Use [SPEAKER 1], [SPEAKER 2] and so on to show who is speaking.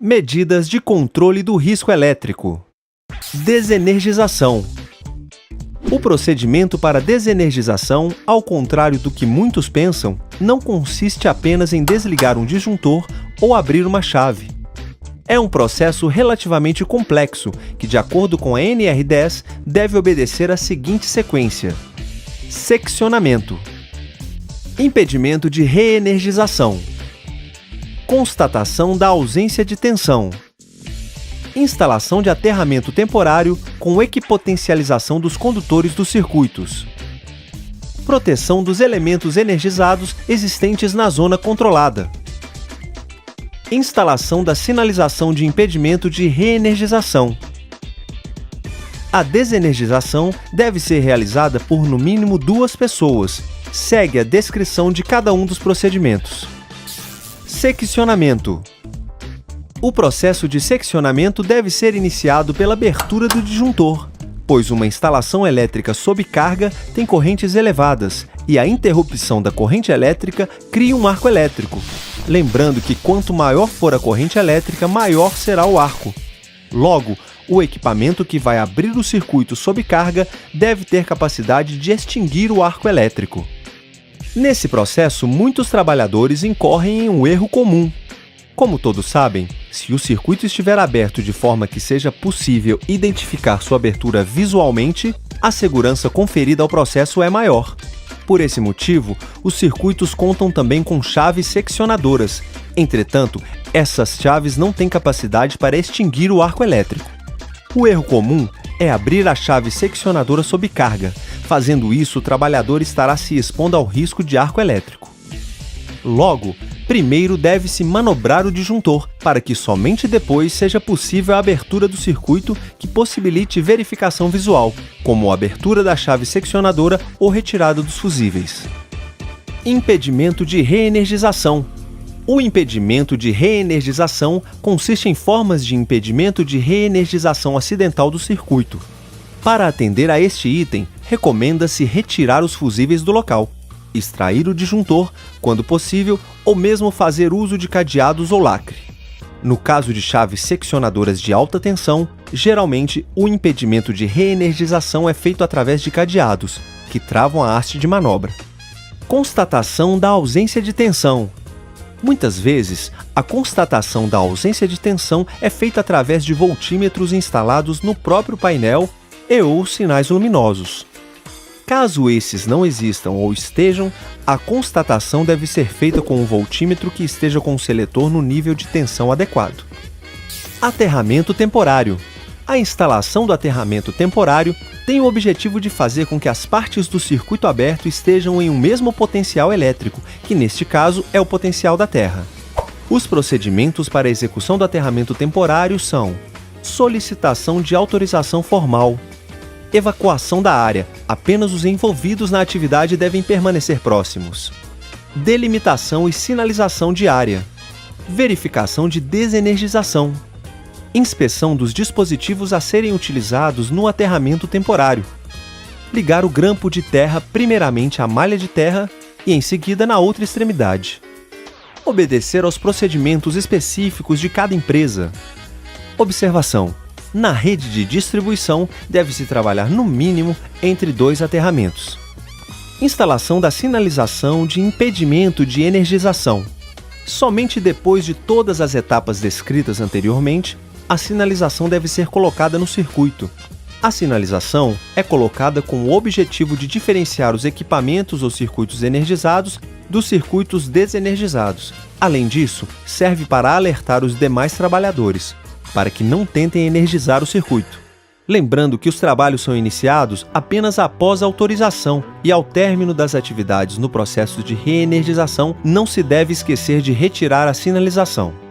[SPEAKER 1] Medidas de controle do risco elétrico. Desenergização. O procedimento para desenergização, ao contrário do que muitos pensam, não consiste apenas em desligar um disjuntor ou abrir uma chave. É um processo relativamente complexo que, de acordo com a NR10, deve obedecer à seguinte sequência: seccionamento, impedimento de reenergização, constatação da ausência de tensão, instalação de aterramento temporário com equipotencialização dos condutores dos circuitos, proteção dos elementos energizados existentes na zona controlada, instalação da sinalização de impedimento de reenergização. A desenergização deve ser realizada por no mínimo 2 pessoas. Segue a descrição de cada um dos procedimentos. Seccionamento. O processo de seccionamento deve ser iniciado pela abertura do disjuntor, pois uma instalação elétrica sob carga tem correntes elevadas e a interrupção da corrente elétrica cria um arco elétrico. Lembrando que quanto maior for a corrente elétrica, maior será o arco. Logo, o equipamento que vai abrir o circuito sob carga deve ter capacidade de extinguir o arco elétrico. Nesse processo, muitos trabalhadores incorrem em um erro comum. Como todos sabem, se o circuito estiver aberto de forma que seja possível identificar sua abertura visualmente, a segurança conferida ao processo é maior. Por esse motivo, os circuitos contam também com chaves seccionadoras. Entretanto, essas chaves não têm capacidade para extinguir o arco elétrico. O erro comum é abrir a chave seccionadora sob carga. Fazendo isso, o trabalhador estará se expondo ao risco de arco elétrico. Logo, primeiro deve-se manobrar o disjuntor, para que somente depois seja possível a abertura do circuito que possibilite verificação visual, como a abertura da chave seccionadora ou retirada dos fusíveis. Impedimento de reenergização. O impedimento de reenergização consiste em formas de impedimento de reenergização acidental do circuito. Para atender a este item, recomenda-se retirar os fusíveis do local, extrair o disjuntor, quando possível, ou mesmo fazer uso de cadeados ou lacre. No caso de chaves seccionadoras de alta tensão, geralmente o impedimento de reenergização é feito através de cadeados, que travam a haste de manobra. Constatação da ausência de tensão. Muitas vezes, a constatação da ausência de tensão é feita através de voltímetros instalados no próprio painel e/ou sinais luminosos. Caso esses não existam ou estejam, a constatação deve ser feita com um voltímetro que esteja com o seletor no nível de tensão adequado. Aterramento temporário. A instalação do aterramento temporário tem o objetivo de fazer com que as partes do circuito aberto estejam em um mesmo potencial elétrico, que neste caso é o potencial da terra. Os procedimentos para a execução do aterramento temporário são: solicitação de autorização formal, evacuação da área, apenas os envolvidos na atividade devem permanecer próximos, delimitação e sinalização de área, verificação de desenergização, inspeção dos dispositivos a serem utilizados no aterramento temporário, ligar o grampo de terra primeiramente à malha de terra e em seguida na outra extremidade, obedecer aos procedimentos específicos de cada empresa. Observação: na rede de distribuição, deve-se trabalhar no mínimo entre 2 aterramentos. Instalação da sinalização de impedimento de energização. Somente depois de todas as etapas descritas anteriormente, a sinalização deve ser colocada no circuito. A sinalização é colocada com o objetivo de diferenciar os equipamentos ou circuitos energizados dos circuitos desenergizados. Além disso, serve para alertar os demais trabalhadores, para que não tentem energizar o circuito. Lembrando que os trabalhos são iniciados apenas após a autorização e ao término das atividades no processo de reenergização, não se deve esquecer de retirar a sinalização.